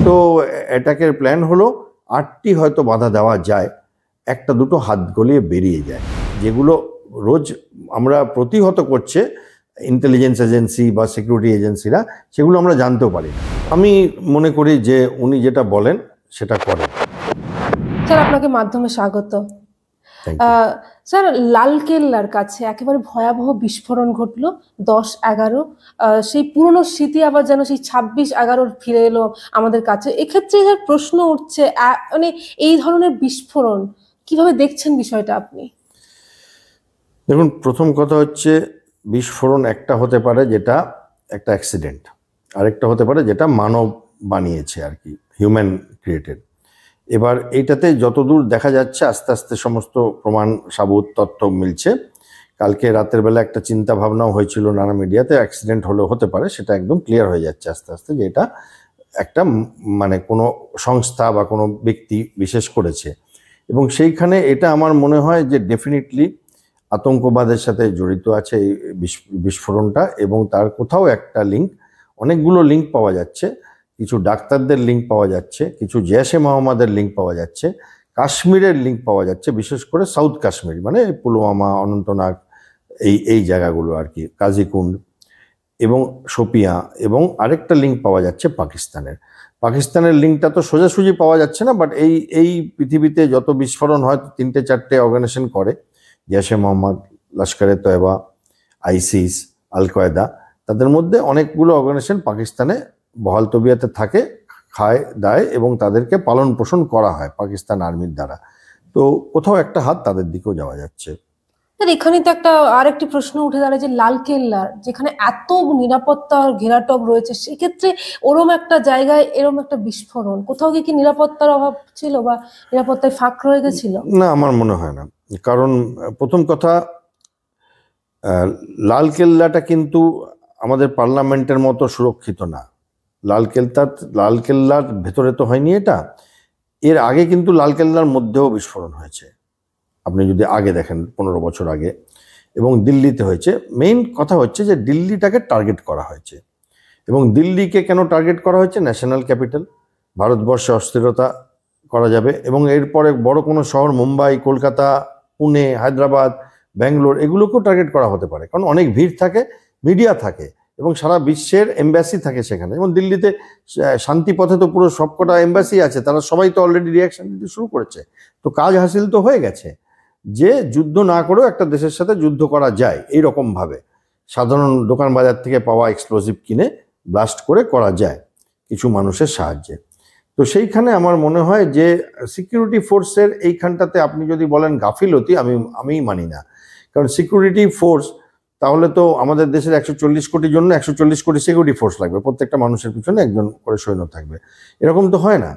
হয়তো অ্যাটাকের প্ল্যান হলো, 8টি হয়তো বাধা দেওয়া যায়, একটা দুটো হাত গলিয়ে বেরিয়ে যায়, যেগুলো রোজ আমরা প্রতিহত করছে ইন্টেলিজেন্স এজেন্সি বা সিকিউরিটি এজেন্সিরা, সেগুলো আমরা জানতেও পারি। আমি মনে করি যে উনি যেটা বলেন সেটা করেন। স্যার, আপনাকে মাধ্যমে স্বাগত। স্যার, লালকেল্লার কাছে একেবারে ভয়াবহ বিস্ফোরণ ঘটলো 10-11, সেই পুরনো স্মৃতি আবার যেন সেই 26-11 ফিরে এলো আমাদের কাছে। এক্ষেত্রে স্যার প্রশ্ন উঠছে, মানে এই ধরনের বিস্ফোরণ কিভাবে দেখছেন বিষয়টা আপনি? দেখুন, প্রথম কথা হচ্ছে বিস্ফোরণ একটা হতে পারে যেটা একটা অ্যাক্সিডেন্ট, আরেকটা হতে পারে যেটা মানব বানিয়েছে আর কি, হিউম্যান ক্রিয়েটেড। এবার এইটাতে যতদূর দেখা যাচ্ছে আস্তে আস্তে সমস্ত প্রমাণ সাবুত তথ্য মিলছে। কালকে রাতের বেলা একটা চিন্তা ভাবনাও হয়েছিল নানা মিডিয়াতে, অ্যাক্সিডেন্ট হলেও হতে পারে, সেটা একদম ক্লিয়ার হয়ে যাচ্ছে আস্তে আস্তে যে এটা একটা মানে কোনো সংস্থা বা কোনো ব্যক্তি বিশেষ করেছে। এবং সেইখানে এটা আমার মনে হয় যে ডেফিনেটলি আতঙ্কবাদের সাথে জড়িত আছে এই বিস্ফোরণটা, এবং তার কোথাও একটা লিঙ্ক, অনেকগুলো লিঙ্ক পাওয়া যাচ্ছে। কিছু ডাক্তারদের লিঙ্ক পাওয়া যাচ্ছে, কিছু জৈশ-এ মোহাম্মদের লিঙ্ক পাওয়া যাচ্ছে, কাশ্মীরের লিঙ্ক পাওয়া যাচ্ছে, বিশেষ করে সাউথ কাশ্মীর মানে পুলওয়ামা, অনন্তনাগ, এই জায়গাগুলো আর কি, কাজিকুন্ড এবং শোপিয়া, এবং আরেকটা লিঙ্ক পাওয়া যাচ্ছে পাকিস্তানের লিঙ্কটা তো সোজাসুজি পাওয়া যাচ্ছে না, বাট এই পৃথিবীতে যত বিস্ফোরণ হয় 3-4টে অর্গানাইজেশন করে, জৈশ-এ মোহাম্মদ, লস্করে তয়বা, আইসিস, আল কয়েদা, তাদের মধ্যে অনেকগুলো অর্গানাইজেশন পাকিস্তানে বহাল তবিয়তে থাকে, খায় দায়, এবং তাদেরকে পালন পোষণ করা হয় পাকিস্তান আর্মির দ্বারা। তো কোথাও একটা হাত তাদের দিকেও যাওয়া যাচ্ছে। এখানে তো একটা আরেকটি প্রশ্ন উঠে দাঁড়ায় যে লালকেল্লার যেখানে এত নিরাপত্তা ঘেরাটক রয়েছে, সেক্ষেত্রে ওরম একটা জায়গায় এরম একটা বিস্ফোরণ, কোথাও কি নিরাপত্তার অভাব ছিল বা নিরাপত্তায় ফাঁক রয়ে গেছিল? না, আমার মনে হয় না। কারণ প্রথম কথা, লালকেল্লাটা কিন্তু আমাদের পার্লামেন্টের মতো সুরক্ষিত না। লালকেল্লার ভেতরে তো হয়নি এটা, এর আগে কিন্তু লালকেল্লার মধ্যেও বিস্ফোরণ হয়েছে, আপনি যদি আগে দেখেন 15 বছর আগে, এবং দিল্লিতে হয়েছে। মেইন কথা হচ্ছে যে দিল্লিটাকে টার্গেট করা হয়েছে, এবং দিল্লিকে কেন টার্গেট করা হয়েছে? ন্যাশনাল ক্যাপিটাল, ভারতবর্ষে অস্থিরতা করা যাবে, এবং এরপরে বড় কোনো শহর মুম্বাই, কলকাতা, পুনে, হায়দ্রাবাদ, ব্যাঙ্গালোর, এগুলোকেও টার্গেট করা হতে পারে, কারণ অনেক ভিড় থাকে, মিডিয়া থাকে, এবং সারা বিশ্বের এম্বাসি থাকে সেখানে। যেমন দিল্লিতে শান্তিপথে তো পুরো সবকটা এম্বাসি আছে, তারা সবাই তো অলরেডি রিয়াকশন দিতে শুরু করেছে। তো কাজ হাসিল তো হয়ে গেছে যে যুদ্ধ না করেও একটা দেশের সাথে যুদ্ধ করা যায় এইরকমভাবে, সাধারণ দোকান বাজার থেকে পাওয়া এক্সপ্লোসিভ কিনে ব্লাস্ট করে করা যায় কিছু মানুষের সাহায্যে। তো সেইখানে আমার মনে হয় যে সিকিউরিটি ফোর্সের এইখানটাতে আপনি যদি বলেন গাফিলতি, আমি মানি না। কারণ সিকিউরিটি ফোর্স, তাহলে তো আমাদের দেশের 140 কোটির জন্য 140 কোটি সিকিউরিটি ফোর্স লাগবে, প্রত্যেকটা মানুষের পিছনে একজন করে সৈন্য থাকবে, এরকম তো হয় না।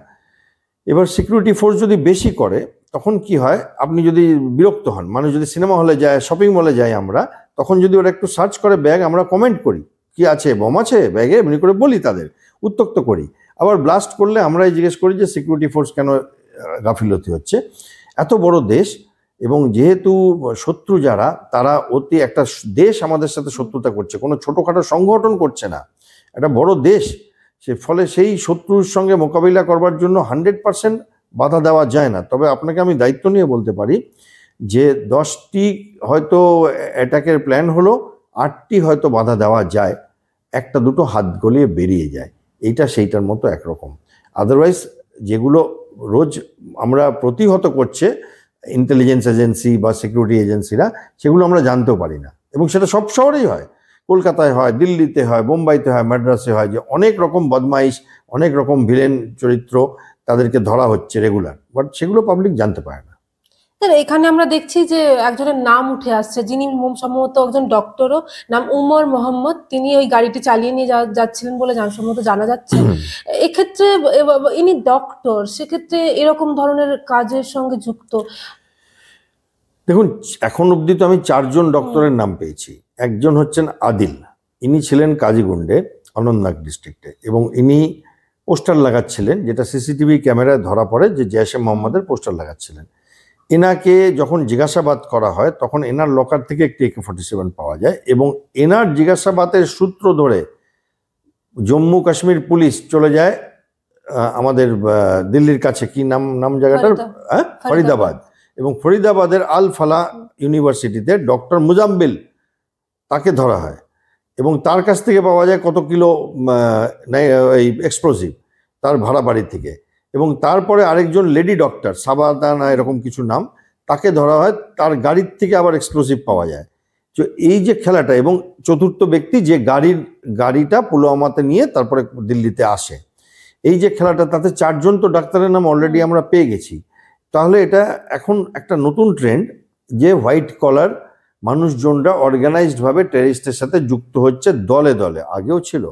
এবার সিকিউরিটি ফোর্স যদি বেশি করে তখন কি হয়, আপনি যদি বিরক্ত হন, মানুষ যদি সিনেমা হলে যায়, শপিং মলে যায়, আমরা তখন যদি ওরা একটু সার্চ করে ব্যাগ, আমরা কমেন্ট করি কি আছে, বোম আছে ব্যাগে, এমনি করে বলি, তাদের উত্ত্যক্ত করি। আবার ব্লাস্ট করলে আমরাই জিজ্ঞেস করি যে সিকিউরিটি ফোর্স কেন গাফিলতি হচ্ছে। এত বড় দেশ, এবং যেহেতু শত্রু যারা, তারা অতি একটা দেশ আমাদের সাথে শত্রুতা করছে, কোনো ছোটোখাটো সংগঠন করছে না, একটা বড় দেশ। সে ফলে সেই শত্রুর সঙ্গে মোকাবিলা করবার জন্য 100% বাধা দেওয়া যায় না। তবে আপনাকে আমি দায়িত্ব নিয়ে বলতে পারি যে 10টি হয়তো অ্যাটাকের প্ল্যান হলো, 8টি হয়তো বাধা দেওয়া যায়, একটা দুটো হাত গলিয়ে বেরিয়ে যায়, এইটা সেইটার মতো একরকম। আদারওয়াইজ যেগুলো রোজ আমরা প্রতিহত করছে ইন্টেলিজেন্স এজেন্সি বা সিকিউরিটি এজেন্সিরা, সেগুলো আমরা জানতেও পারি না। এবং সেটা সব শহরেই হয়, কলকাতায় হয়, দিল্লিতে হয়, বোম্বাইতে হয়, মাদ্রাসে হয়, যে অনেক রকম বদমাইশ, অনেক রকম ভিলেন চরিত্র, তাদেরকে ধরা হচ্ছে রেগুলার, বাট সেগুলো পাবলিক জানতে পারে না। এখানে আমরা দেখছি যে একজনের নাম উঠে আসছে, যিনি সম্ভবত একজন ডক্টরও, নাম উমর মোহাম্মদ। তিনি ওই গাড়িটি চালিয়ে নিয়ে যাচ্ছিলেন বলে সম্ভবত জানা যাচ্ছে। এক্ষেত্রে ইনি ডক্টর, সেক্ষেত্রে এরকম ধরনের কাজের সঙ্গে যুক্ত। দেখুন, এখন অবধি তো আমি 4 জন ডক্টরের নাম পেয়েছি। একজন হচ্ছেন আদিল, ইনি ছিলেন কাজিগুন্ডে, অনন্তনাগ ডিস্ট্রিক্টে, এবং ইনি পোস্টার লাগাচ্ছিলেন, যেটা সিসিটিভি ক্যামেরায় ধরা পড়ে যে জৈশ-এ মোহাম্মদের পোস্টার লাগাচ্ছিলেন। এনাকে যখন জিজ্ঞাসাবাদ করা হয় তখন এনার লকার থেকে একটি AK-47 পাওয়া যায়, এবং এনার জিজ্ঞাসাবাদের সূত্র ধরে জম্মু কাশ্মীর পুলিশ চলে যায় আমাদের দিল্লির কাছে কি নাম নাম জায়গাটার, হ্যাঁ, ফরিদাবাদ, এবং ফরিদাবাদের আল ফালা ইউনিভার্সিটিতে ডক্টর মুজাম্বিল, তাকে ধরা হয় এবং তার কাছ থেকে পাওয়া যায় কত কিলো এই এক্সপ্লোসিভ তার ভাড়া বাড়ি থেকে। এবং তারপরে আরেকজন লেডি ডক্টর সাবাদানা এরকম কিছু নাম, তাকে ধরা হয়, তার গাড়ির থেকে আবার এক্সপ্লোসিভ পাওয়া যায়। তো এই যে খেলাটা, এবং চতুর্থ ব্যক্তি যে গাড়িটা পুলওয়ামাতে নিয়ে তারপরে দিল্লিতে আসে, এই যে খেলাটা, তাতে 4 জন তো ডাক্তারের নাম অলরেডি আমরা পেয়ে গেছি। তাহলে এটা এখন একটা নতুন ট্রেন্ড যে হোয়াইট কলার মানুষজনরা অর্গানাইজডভাবে টেররিস্টের সাথে যুক্ত হচ্ছে দলে দলে। আগেও ছিল,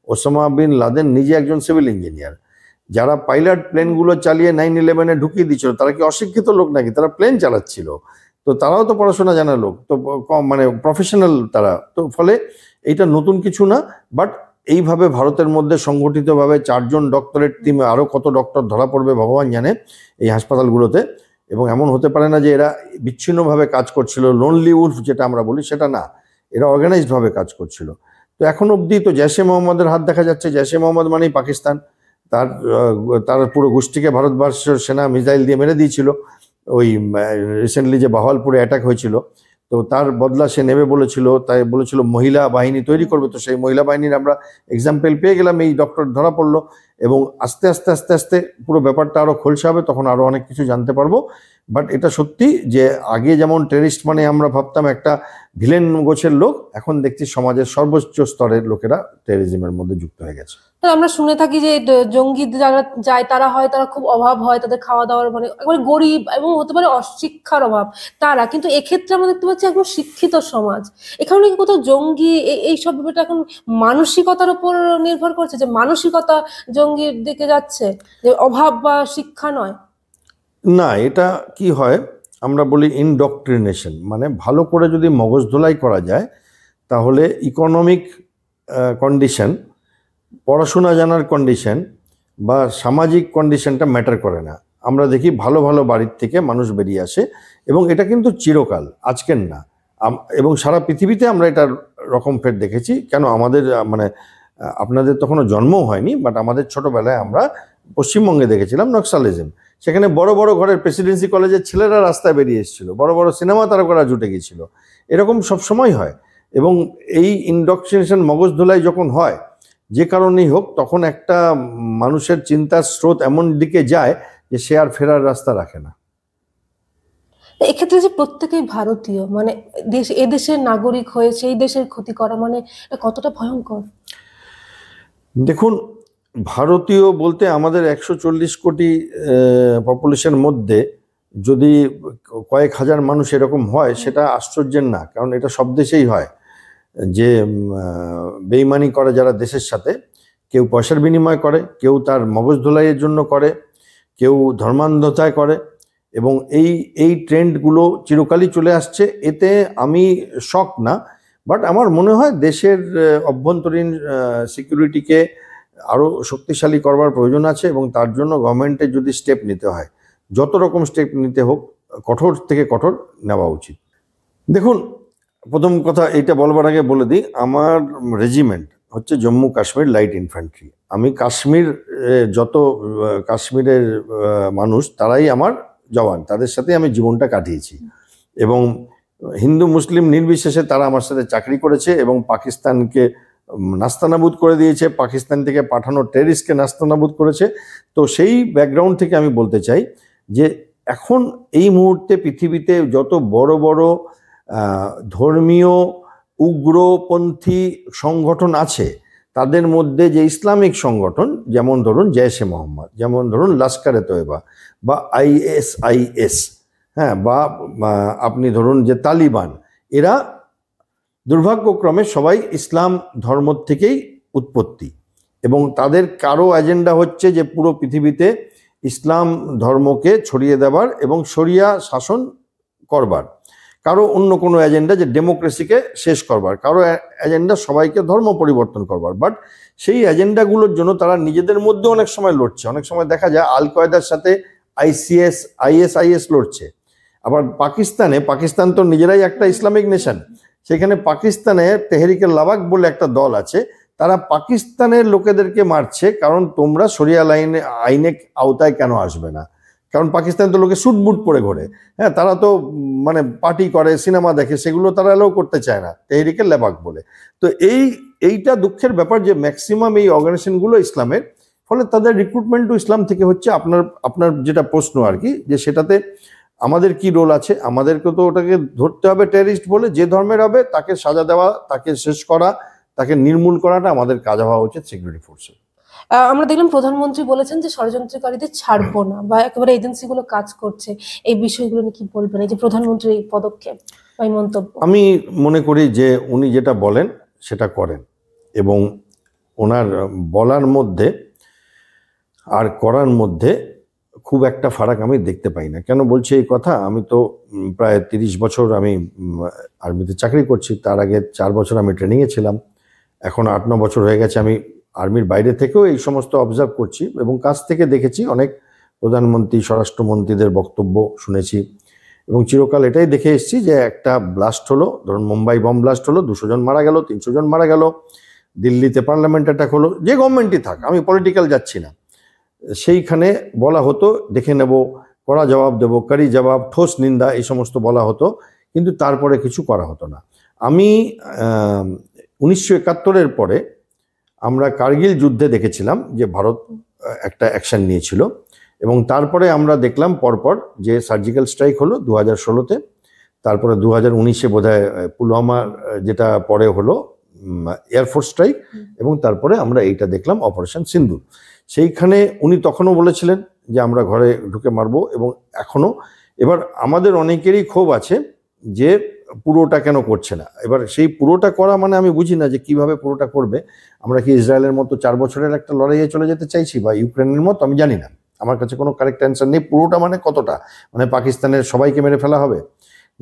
ওসামা বিন লাদেন নিজে একজন সিভিল ইঞ্জিনিয়ার। যারা পাইলট প্লেনগুলো চালিয়ে 9/11-এ ঢুকিয়ে দিচ্ছিল, তারা কি অশিক্ষিত লোক নাকি? তারা প্লেন চালাচ্ছিল, তো তারাও তো পড়াশোনা জানা লোক, তো মানে প্রফেশনাল তারা। তো ফলে এইটা নতুন কিছু না, বাট এইভাবে ভারতের মধ্যে সংগঠিতভাবে 4 জন ডক্টরের টিমে আরও কত ডক্টর ধরা পড়বে ভগবান জানে এই হাসপাতালগুলোতে। এবং এমন হতে পারে না যে এরা বিচ্ছিন্নভাবে কাজ করছিল, লোনলি উলফ যেটা আমরা বলি সেটা না, এরা অর্গানাইজডভাবে কাজ করছিল। তো এখন অবধি তো জৈশে মোহাম্মদের হাত দেখা যাচ্ছে। জৈশে মোহাম্মদ মানেই পাকিস্তান, তার পুরো গোষ্ঠীকে ভারতবর্ষের সেনা মিসাইল দিয়ে মেরে দিয়েছিল। ওই রিসেন্টলি যে বাহাওয়ালপুরে অ্যাটাক হয়েছিল, তো তার বদলা সে নেবে বলেছিল, তাই বলেছিল মহিলা বাহিনী তৈরি করবে। তো সেই মহিলা বাহিনীর আমরা এক্সাম্পল পেয়ে গেলাম, এই ডক্টর ধরা পড়লো। এবং আস্তে আস্তে আস্তে আস্তে পুরো ব্যাপারটা আরও খোলসা হবে, তখন আরও অনেক কিছু জানতে পারবো। বাট এটা সত্যি যে আগে যেমন টেররিস্ট মানে আমরা ভাবতাম একটা ভিলেন গোছের লোক, এখন দেখছি সমাজের সর্বোচ্চ স্তরের লোকেরা টেররিজমের মধ্যে যুক্ত হয়ে গেছে। আমরা শুনে থাকি যে জঙ্গি যারা যায় তারা খুব অভাব হয়, তাদের খাওয়া দাওয়ার মানে একেবারে গরিব, এবং হতে পারে অশিক্ষার অভাব তারা, কিন্তু এক্ষেত্রে আমরা দেখতে পাচ্ছি একদম শিক্ষিত সমাজ। এখানে কি কোথাও জঙ্গি এইসব ব্যাপারটা এখন মানসিকতার উপর নির্ভর করছে, যে মানসিকতা জঙ্গির দিকে যাচ্ছে, যে অভাব বা শিক্ষা নয়? না, এটা কি হয় আমরা বলি ইনডক্ট্রিনেশন, মানে ভালো করে যদি মগজ ধোলাই করা যায় তাহলে ইকোনমিক কন্ডিশন, পড়াশোনা জানার কন্ডিশন বা সামাজিক কন্ডিশনটা ম্যাটার করে না। আমরা দেখি ভালো ভালো বাড়ির থেকে মানুষ বেরিয়ে আসে, এবং এটা কিন্তু চিরকাল, আজকের না। এবং সারা পৃথিবীতে আমরা এটার রকম ফের দেখেছি। কেন আমাদের মানে আপনাদের তখনও জন্মও হয়নি, বাট আমাদের ছোটোবেলায় আমরা পশ্চিমবঙ্গে দেখেছিলাম নক্সালিজম। সেখানে বড় বড় ঘরের প্রেসিডেন্সি কলেজের ছেলেরা রাস্তায় বেরিয়ে এসেছিল, বড় বড় সিনেমা তারকারা জুটে গিয়েছিল। এরকম সবসময় হয়। এবং এই ইনডক্ট্রিনেশন মগজ ধোলাই যখন হয়, যে কারণেই হোক, তখন একটা মানুষের চিন্তার স্রোত এমন দিকে যায় যে সে আর ফেরার রাস্তা রাখে না। এক্ষেত্রে যে প্রত্যেকেই ভারতীয়, মানে এদেশের নাগরিক হয়ে সেই দেশের ক্ষতি করা, মানে কতটা ভয়ঙ্কর? দেখুন, ভারতীয় বলতে আমাদের 140 কোটি পপুলেশন মধ্যে যদি কয়েক হাজার মানুষ এরকম হয়, সেটা আশ্চর্যের না। কারণ এটা সব দেশেই হয়, যে বেইমানি করে যারা দেশের সাথে, কেউ পয়সার বিনিময় করে, কেউ তার মগজ ধোলাইয়ের জন্য করে, কেউ ধর্মান্ধতায় করে। এবং এই ট্রেন্ডগুলো চিরকালই চলে আসছে। এতে আমি শক না, বাট আমার মনে হয় দেশের অভ্যন্তরীণ সিকিউরিটিকে আরও শক্তিশালী করবার প্রয়োজন আছে, এবং তার জন্য গভর্নমেন্টের যদি স্টেপ নিতে হয়, যত রকম স্টেপ নিতে হোক, কঠোর থেকে কঠোর নেওয়া উচিত। দেখুন, প্রথম কথা এইটা বলবার আগে বলে দিই, আমার রেজিমেন্ট হচ্ছে জম্মু কাশ্মীর লাইট ইনফ্যান্ট্রি। আমি যত কাশ্মীরের মানুষ তারাই আমার জওয়ান, তাদের সাথে আমি জীবনটা কাটিয়েছি। এবং হিন্দু মুসলিম নির্বিশেষে তারা আমার সাথে চাকরি করেছে, এবং পাকিস্তানকে নাস্তানাবুদ করে দিয়েছে, পাকিস্তান থেকে পাঠানো টেররিস্টকে নাস্তানাবুদ করেছে। তো সেই ব্যাকগ্রাউন্ড থেকে আমি বলতে চাই যে এখন এই মুহূর্তে পৃথিবীতে যত বড় বড় ধর্মীয় উগ্রপন্থী সংগঠন আছে, তাদের মধ্যে যে ইসলামিক সংগঠন, যেমন ধরুন জৈশে মোহাম্মদ, যেমন ধরুন লস্করে তৈবা বা ISIS, হ্যাঁ, বা আপনি ধরুন যে তালিবান, এরা দুর্ভাগ্যক্রমে সবাই ইসলাম ধর্ম থেকেই উৎপত্তি। এবং তাদের কারো এজেন্ডা হচ্ছে যে পুরো পৃথিবীতে ইসলাম ধর্মকে ছড়িয়ে দেবার এবং শরিয়া শাসন করবার। কারো অন্য কোনো এজেন্ডা যে ডেমোক্রেসিকে শেষ করবার, কারো এজেন্ডা সবাইকে ধর্ম পরিবর্তন করবার। বাট সেই এজেন্ডাগুলোর জন্য তারা নিজেদের মধ্যে অনেক সময় লড়ছে। অনেক সময় দেখা যায় আল কয়েদার সাথে ISIS লড়ছে। আবার পাকিস্তান তো নিজেরাই একটা ইসলামিক নেশন, সেখানে পাকিস্তানে তেহরিকে লাবাক বলে একটা দল আছে, তারা পাকিস্তানের লোকেদেরকে মারছে কারণ তোমরা শরিয়া আইনে আওতায় কেন আসবে না, কারণ পাকিস্তানে তো লোকে স্যুট বুট পরে ঘোরে, হ্যাঁ, তারা তো মানে পার্টি করে, সিনেমা দেখে, সেগুলো তারা এলাও করতে চায় না তেহরিকে লেবাক বলে। তো এইটা দুঃখের ব্যাপার যে ম্যাক্সিমাম এই অর্গানাইজেশনগুলো ইসলামের, ফলে তাদের রিক্রুটমেন্টও ইসলাম থেকে হচ্ছে। আপনার যেটা প্রশ্ন আর কি, যে সেটাতে আমাদের কি রোল আছে? আমাদেরকে তো ওটাকে ধরতে হবে টেররিস্ট বলে, যে ধর্মের হবে তাকে সাজা দেওয়া, তাকে শেষ করা, তাকে নির্মূল করাটা আমাদের কাজ হওয়া উচিত সিকিউরিটি ফোর্সের। আমরা দেখলাম প্রধানমন্ত্রী বলেছেন যে ষড়যন্ত্রকারীদের ছাড়বো না, বা একেবারে এজেন্সিগুলো কাজ করছে। এই বিষয়গুলো নিয়ে কি বলবেন, এই যে প্রধানমন্ত্রীর এই পদক্ষেপ বা এই মন্তব্য? আমি মনে করি যে উনি যেটা বলেন সেটা করেন, এবং ওনার বলার মধ্যে আর করার মধ্যে খুব একটা ফারাক আমি দেখতে পাই না। কেন বলছি এই কথা? আমি তো প্রায় 30 বছর আমি আর্মিতে চাকরি করছি, তার আগে 4 বছর আমি ট্রেনিংয়ে ছিলাম, এখন 8-9 বছর হয়ে গেছে আমি আর্মির বাইরে থেকেও এই সমস্ত অবজার্ভ করছি এবং কাছ থেকে দেখেছি। অনেক প্রধানমন্ত্রী, স্বরাষ্ট্রমন্ত্রীদের বক্তব্য শুনেছি এবং চিরকাল এটাই দেখে এসেছি যে একটা ব্লাস্ট হলো, ধরুন মুম্বাই বম ব্লাস্ট হলো, 200 জন মারা গেল, 300 জন মারা গেল, দিল্লিতে পার্লামেন্ট অ্যাটাক হলো, যে গভর্নমেন্টই থাক, আমি পলিটিক্যাল যাচ্ছি না, সেইখানে বলা হতো দেখে নেব, কড়া জবাব দেব, কারি জবাব, ঠোস নিন্দা, এই সমস্ত বলা হতো, কিন্তু তারপরে কিছু করা হতো না। আমি 1971-এর পরে আমরা কার্গিল যুদ্ধে দেখেছিলাম যে ভারত একটা অ্যাকশন নিয়েছিল, এবং তারপরে আমরা দেখলাম পরপর যে সার্জিক্যাল স্ট্রাইক হলো 2016-তে, তারপরে 2019-এ বোধহয় পুলওয়ামা, যেটা পরে হলো এয়ারফোর্স স্ট্রাইক, এবং তারপরে আমরা এইটা দেখলাম অপারেশন সিন্দুর। সেইখানে উনি তখনও বলেছিলেন যে আমরা ঘরে ঢুকে মারবো, এবং এখনও। এবার আমাদের অনেকেরই ক্ষোভ আছে যে পুরোটা কেন করছে না। এবার সেই পুরোটা করা মানে আমি বুঝি না যে কিভাবে পুরোটা করবে। আমরা কি ইসরায়েলের মতো 4 বছরের একটা লড়াইয়ে চলে যেতে চাইছি, বা ইউক্রেনের মতো? আমি জানি না, আমার কাছে কোনো কারেক্ট অ্যান্সার নেই। পুরোটা মানে কতটা? মানে পাকিস্তানের সবাইকে মেরে ফেলা হবে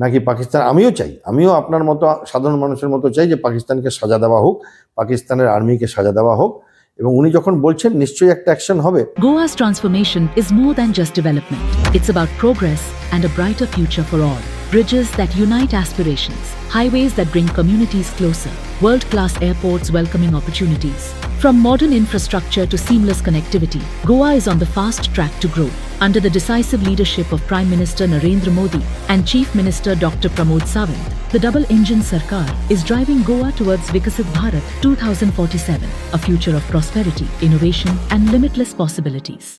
নাকি পাকিস্তান? আমিও চাই, আমিও আপনার মতো সাধারণ মানুষের মতো চাই যে পাকিস্তানকে সাজা দেওয়া হোক, পাকিস্তানের আর্মিকে সাজা দেওয়া হোক, এবং উনি যখন বলছেন নিশ্চয়ই একটা অ্যাকশন হবে। Goa's transformation is more than just development. It's about progress and a brighter future for all. Bridges that unite aspirations, highways that bring communities closer, world-class airports welcoming opportunities. From modern infrastructure to seamless connectivity, Goa is on the fast track to grow. Under the decisive leadership of Prime Minister Narendra Modi and Chief Minister Dr. Pramod Sawant, the double-engine Sarkar is driving Goa towards Vikasit Bharat 2047, a future of prosperity, innovation and limitless possibilities.